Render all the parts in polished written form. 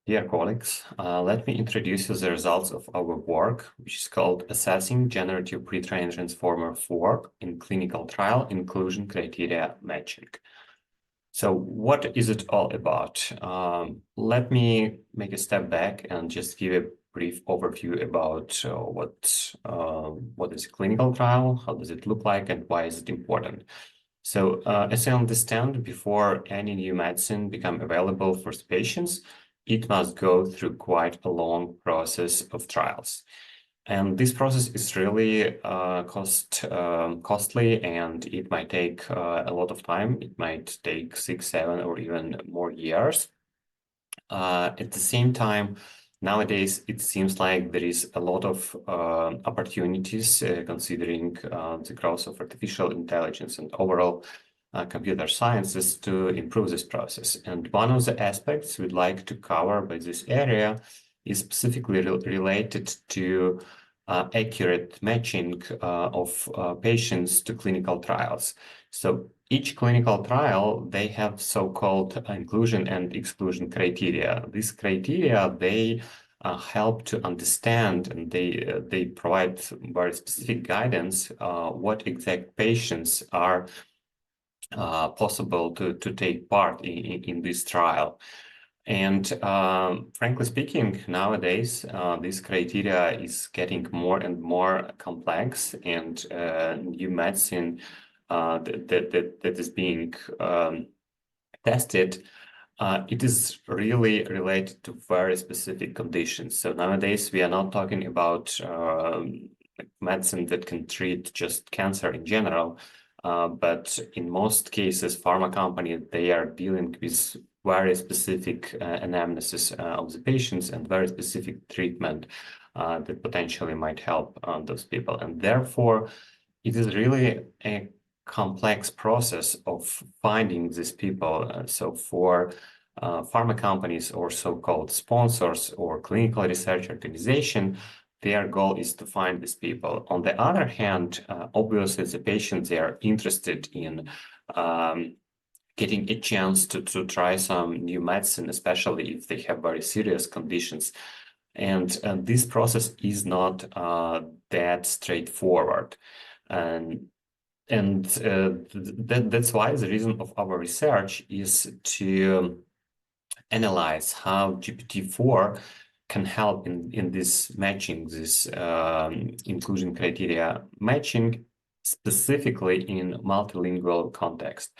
Dear colleagues, let me introduce you the results of our work, which is called Assessing Generative Pre-trained Transformer 4 in Clinical Trial Inclusion Criteria Matching. So what is it all about? Let me make a step back and just give a brief overview about what is a clinical trial, how does it look like, and why is it important. So as I understand, before any new medicine become available for patients, it must go through quite a long process of trials. And this process is really costly, and it might take a lot of time. It might take 6, 7, or even more years. At the same time, nowadays, it seems like there is a lot of opportunities considering the growth of artificial intelligence and overall computer sciences to improve this process. And one of the aspects we'd like to cover by this area is specifically related to accurate matching of patients to clinical trials. So each clinical trial, they have so-called inclusion and exclusion criteria. These criteria, they help to understand, and they provide very specific guidance what exact patients are possible to take part in this trial. And frankly speaking, nowadays, this criteria is getting more and more complex, and new medicine that is being tested, it is really related to very specific conditions. So nowadays, we are not talking about medicine that can treat just cancer in general, but in most cases, pharma companies, they are dealing with very specific anamnesis of the patients and very specific treatment that potentially might help those people. And therefore, it is really a complex process of finding these people. So for pharma companies or so-called sponsors or clinical research organization, their goal is to find these people. On the other hand, obviously the patients, they are interested in getting a chance to try some new medicine, especially if they have very serious conditions. And this process is not that straightforward. That's why the reason of our research is to analyze how GPT-4 can help in this matching, this inclusion criteria matching, specifically in multilingual context.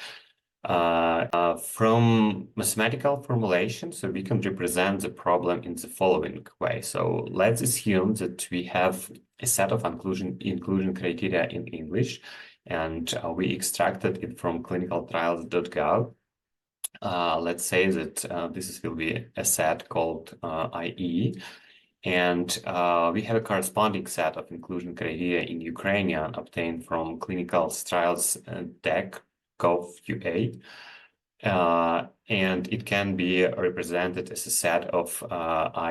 From mathematical formulation, so we can represent the problem in the following way. So let's assume that we have a set of inclusion criteria in English, and we extracted it from clinicaltrials.gov. Let's say that this will be a set called IE, and we have a corresponding set of inclusion criteria in Ukrainian obtained from clinical trials deck gov.ua, and it can be represented as a set of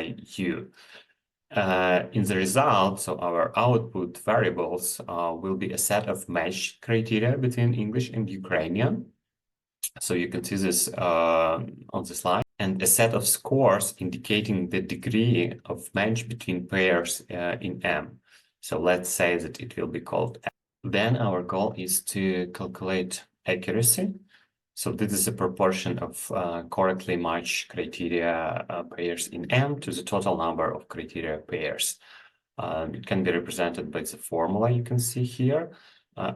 IU. In the result, so our output variables will be a set of match criteria between English and Ukrainian. So you can see this on the slide, and a set of scores indicating the degree of match between pairs in M. So let's say that it will be called M. Then our goal is to calculate accuracy. So this is a proportion of correctly matched criteria pairs in M to the total number of criteria pairs. It can be represented by the formula you can see here.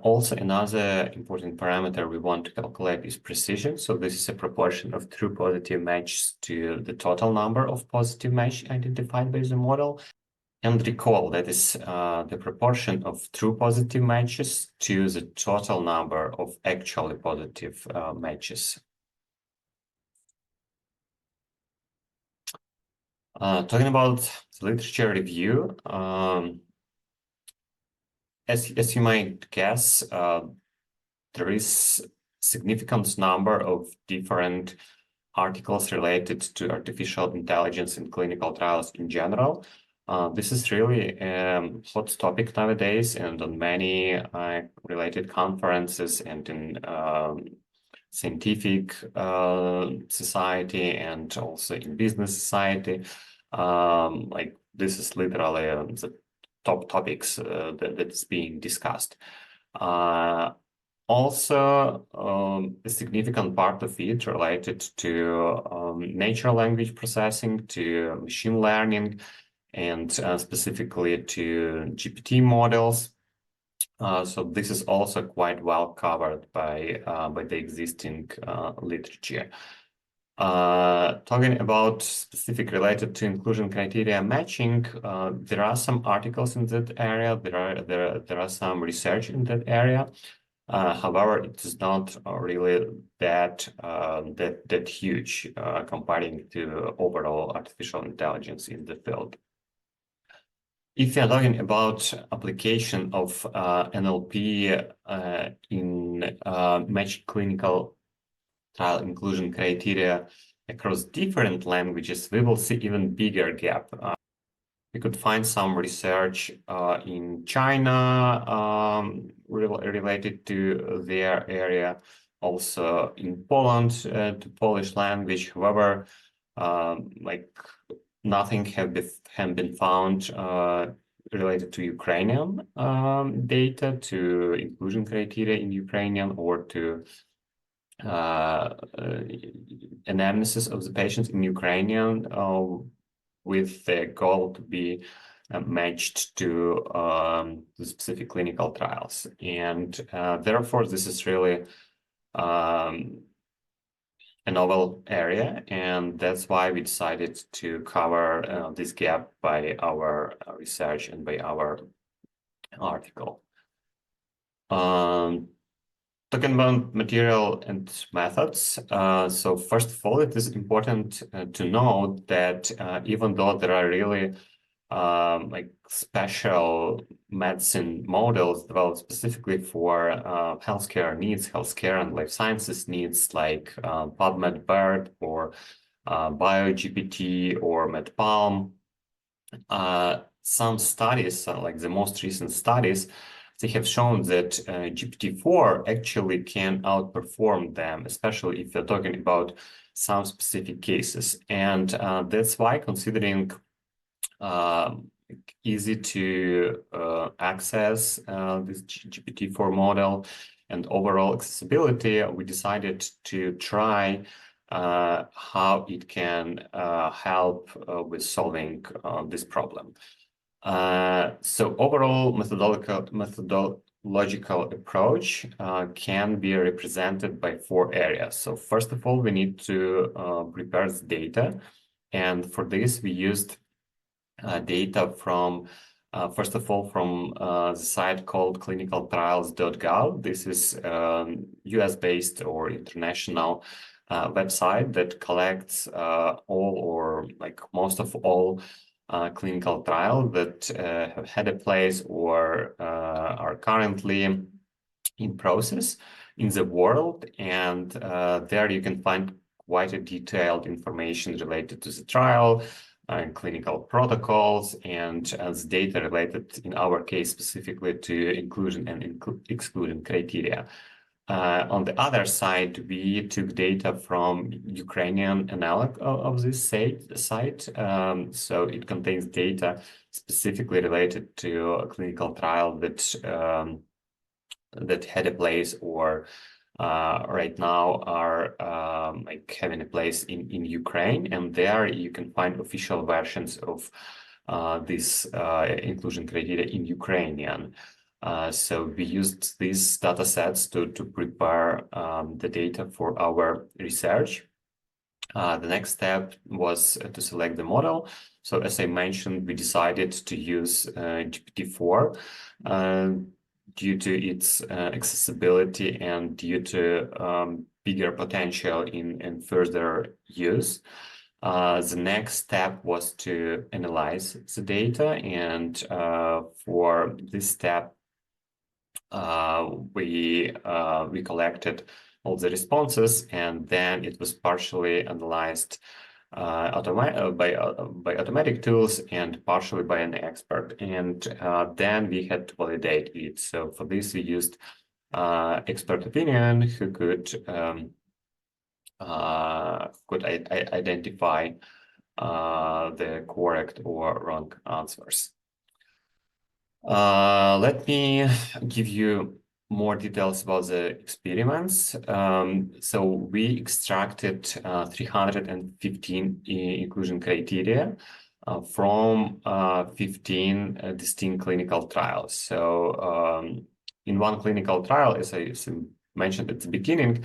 Also, another important parameter we want to calculate is precision. So this is a proportion of true positive matches to the total number of positive matches identified by the model. And recall that is the proportion of true positive matches to the total number of actually positive matches. Talking about the literature review, as you might guess, there is significant number of different articles related to artificial intelligence in clinical trials in general. This is really a hot topic nowadays, and on many related conferences and in scientific society and also in business society. Like this is literally the top topics that's being discussed. Also, a significant part of it related to natural language processing, to machine learning, and specifically to GPT models. So this is also quite well covered by the existing literature. Talking about specific related to inclusion criteria matching, there are some articles in that area. There are some research in that area. However, it is not really that huge comparing to overall artificial intelligence in the field. If you're talking about application of NLP in matched clinical trial inclusion criteria across different languages, we will see even bigger gap. We could find some research in China related to their area, also in Poland to Polish language. However, like nothing have been found related to Ukrainian data, to inclusion criteria in Ukrainian, or to analysis of the patients in Ukrainian with the goal to be matched to the specific clinical trials. And therefore, this is really a novel area, and that's why we decided to cover this gap by our research and by our article. Talking about material and methods, so first of all, it is important to know that even though there are really like special medicine models developed specifically for healthcare needs, healthcare and life sciences needs, like PubMed BERT or BioGPT or MedPalm. Some studies, like the most recent studies, they have shown that GPT-4 actually can outperform them, especially if you're talking about some specific cases. And that's why, considering easy to access this GPT-4 model and overall accessibility, we decided to try how it can help with solving this problem. So overall methodological approach can be represented by 4 areas. So first of all, we need to prepare the data. And for this, we used data from, first of all, from the site called clinicaltrials.gov. This is US-based or international website that collects all or like most of all clinical trials that have had a place or are currently in process in the world. And there you can find quite a detailed information related to the trial, clinical protocols, and as data related, in our case, specifically to inclusion and exclusion criteria. On the other side, we took data from Ukrainian analog of this site. So it contains data specifically related to a clinical trial that that had a place or right now are like having a place in Ukraine, and there you can find official versions of this inclusion criteria in Ukrainian. So we used these data sets to prepare the data for our research. The next step was to select the model. So as I mentioned, we decided to use GPT-4 due to its accessibility and due to bigger potential in further use. The next step was to analyze the data, and for this step, we collected all the responses, and then it was partially analyzed by automatic tools and partially by an expert. And then we had to validate it. So for this, we used expert opinion who could could identify the correct or wrong answers. Let me give you more details about the experiments. So we extracted 315 inclusion criteria from 15 distinct clinical trials. So in one clinical trial, as I mentioned at the beginning,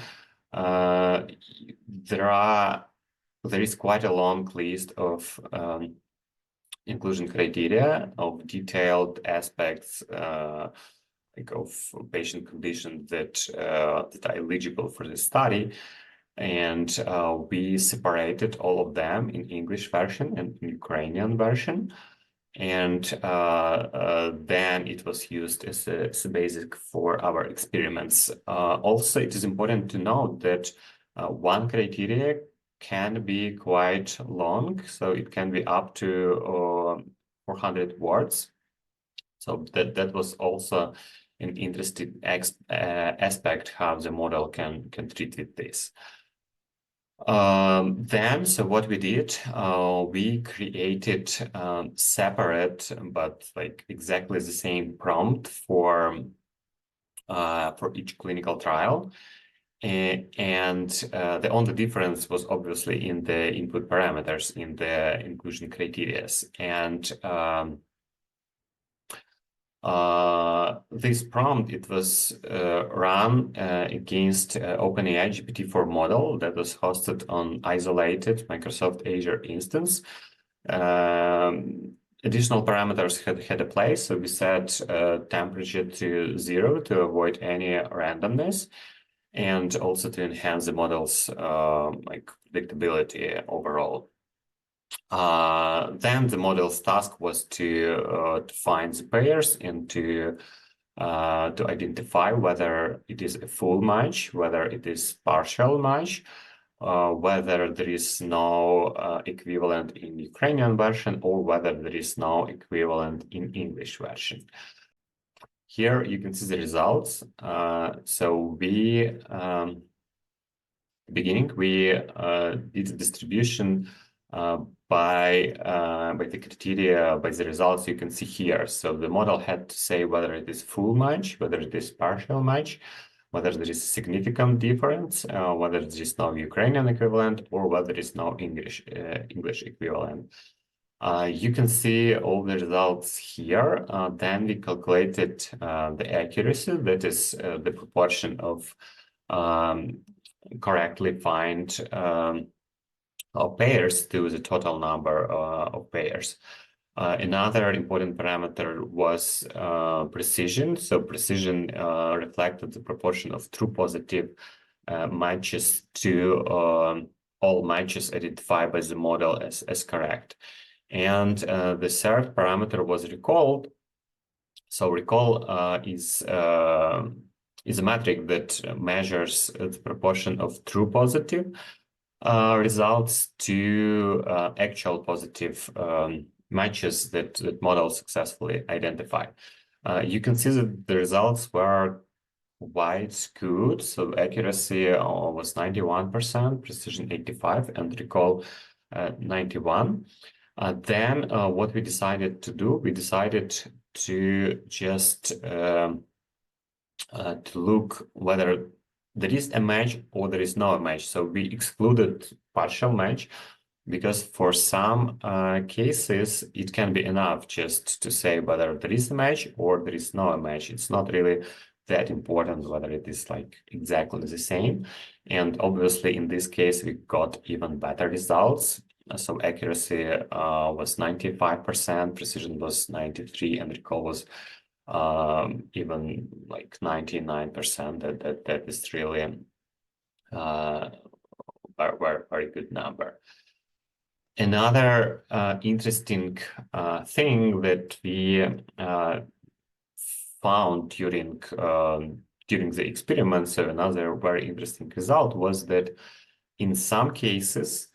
there is quite a long list of inclusion criteria of detailed aspects like of patient conditions that are eligible for the study. And we separated all of them in English version and Ukrainian version. And then it was used as a basic for our experiments. Also, it is important to note that one criteria can be quite long, so it can be up to 400 words. So that was also an interesting aspect how the model can treat with this. So what we did, we created separate but like exactly the same prompt for each clinical trial. And the only difference was obviously in the input parameters in the inclusion criteria. And this prompt, it was run against OpenAI GPT-4 model that was hosted on isolated Microsoft Azure instance. Additional parameters had a place, so we set temperature to 0 to avoid any randomness, and also to enhance the model's like predictability overall. Then the model's task was to find the pairs and to identify whether it is a full match, whether it is partial match, whether there is no equivalent in Ukrainian version, or whether there is no equivalent in English version. Here you can see the results. So we beginning we did the distribution by the criteria, by the results you can see here. So the model had to say whether it is full match, whether it is partial match, whether there is significant difference, whether there is no Ukrainian equivalent, or whether there is no English equivalent. You can see all the results here. Then we calculated the accuracy, that is the proportion of correctly find pairs to the total number of pairs. Another important parameter was precision. So precision reflected the proportion of true positive matches to all matches identified by the model as correct. And the third parameter was recall. So recall is a metric that measures the proportion of true positive results to actual positive matches that model successfully identified. You can see that the results were quite good. So accuracy was 91%, precision 85%, and recall 91%. Then what we decided to do, we decided to just to look whether there is a match or there is no match. So we excluded partial match because for some cases it can be enough just to say whether there is a match or there is no match. It's not really that important whether it is like exactly the same. And obviously in this case we got even better results. So accuracy was 95%, precision was 93%, and recall was even like 99%. That is really very good number. Another interesting thing that we found during the experiment, so another very interesting result was that in some cases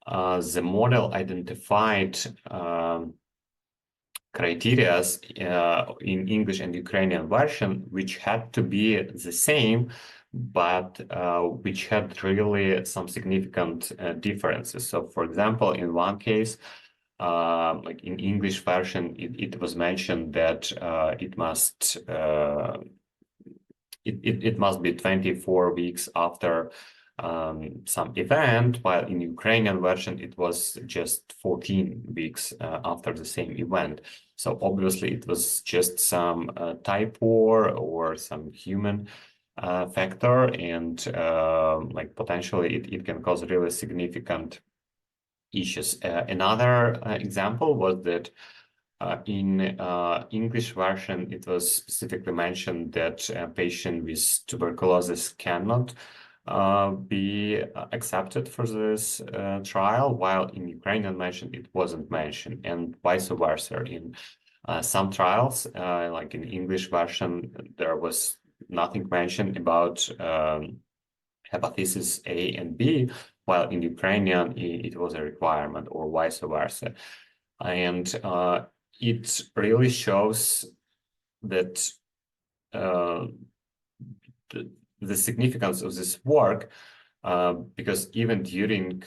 the model identified criteria in English and Ukrainian version which had to be the same but which had really some significant differences. So, for example, in one case, like in English version, it was mentioned that it must be 24 weeks after some event, while in Ukrainian version it was just 14 weeks after the same event. So obviously it was just some typo or some human factor, and like potentially it can cause really significant issues. Another example was that in English version, it was specifically mentioned that a patient with tuberculosis cannot be accepted for this trial, while in Ukrainian version it wasn't mentioned, and vice versa. In some trials, like in English version, there was nothing mentioned about hepatitis A and B, while in Ukrainian it was a requirement, or vice versa. And it really shows that the significance of this work, because even during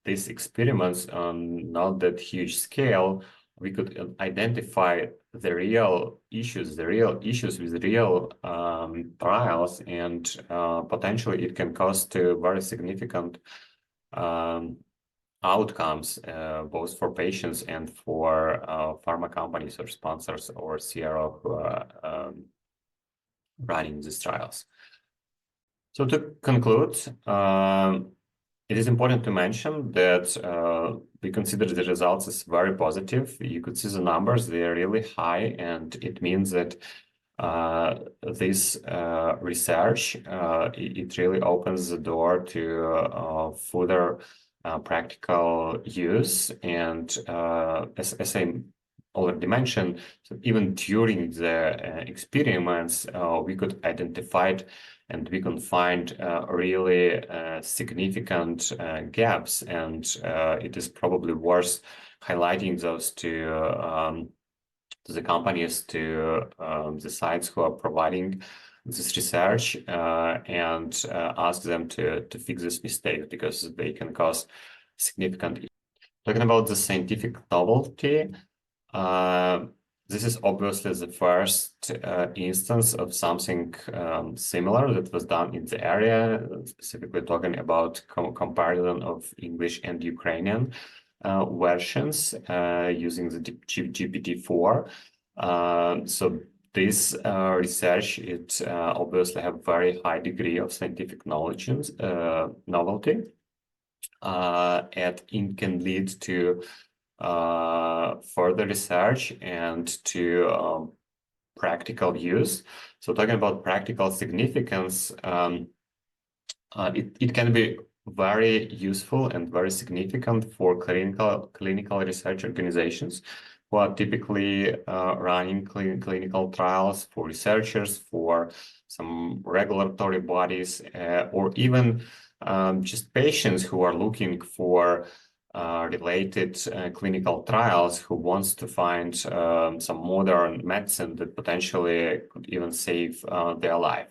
these experiments on not that huge scale, we could identify the real issues with real trials, and potentially it can cause to very significant outcomes, both for patients and for pharma companies or sponsors or CRO who are running these trials. So to conclude, it is important to mention that we consider the results as very positive. You could see the numbers, they are really high, and it means that this research, it really opens the door to further practical use. And as I already mentioned, so even during the experiments, we could identify it, and we can find really significant gaps, and it is probably worth highlighting those to the companies, to the sites who are providing this research, and ask them to fix this mistake, because they can cause significant. Talking about the scientific novelty, this is obviously the first instance of something similar that was done in the area, specifically talking about comparison of English and Ukrainian versions using the GPT-4. So this research, it obviously have very high degree of scientific knowledge novelty, and it can lead to further research and to practical use. So talking about practical significance, it can be very useful and very significant for clinical research organizations who are typically running clinical trials, for researchers, for some regulatory bodies, or even just patients who are looking for related clinical trials, who wants to find some modern medicine that potentially could even save their life.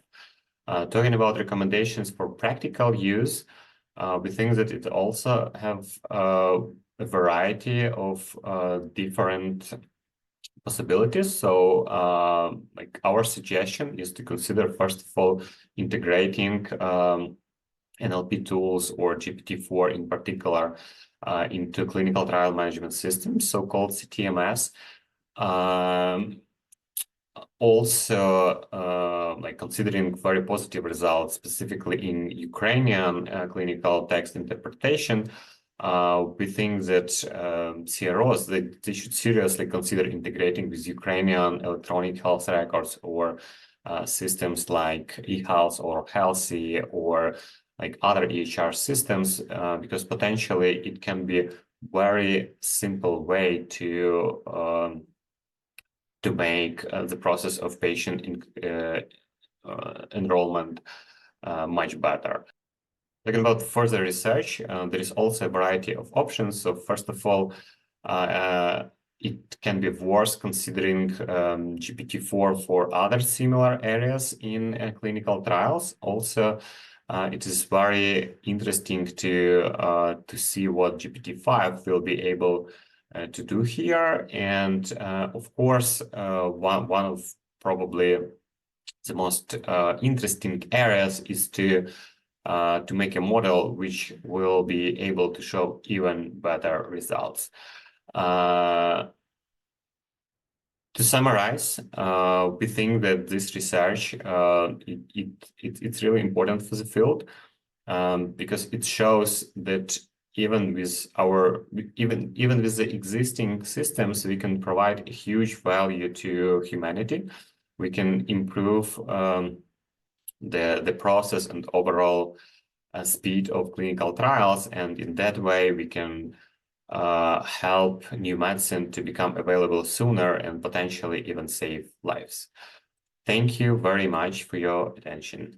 Talking about recommendations for practical use, we think that it also have a variety of different possibilities. So like our suggestion is to consider, first of all, integrating NLP tools, or GPT-4 in particular, into clinical trial management systems, so-called CTMS. Also, like considering very positive results, specifically in Ukrainian clinical text interpretation, we think that CROs, they should seriously consider integrating with Ukrainian electronic health records, or systems like eHealth or Healthy, or like other EHR systems, because potentially it can be very simple way to make the process of patient enrollment much better. Talking about further research, there is also a variety of options. So first of all, it can be worth considering GPT-4 for other similar areas in clinical trials. Also, it is very interesting to see what GPT-5 will be able to do here. And of course, one of probably the most interesting areas is to make a model which will be able to show even better results. To summarize, we think that this research it's really important for the field because it shows that even with the existing systems, we can provide a huge value to humanity. We can improve the process and overall speed of clinical trials, and in that way we can help new medicine to become available sooner and potentially even save lives. Thank you very much for your attention.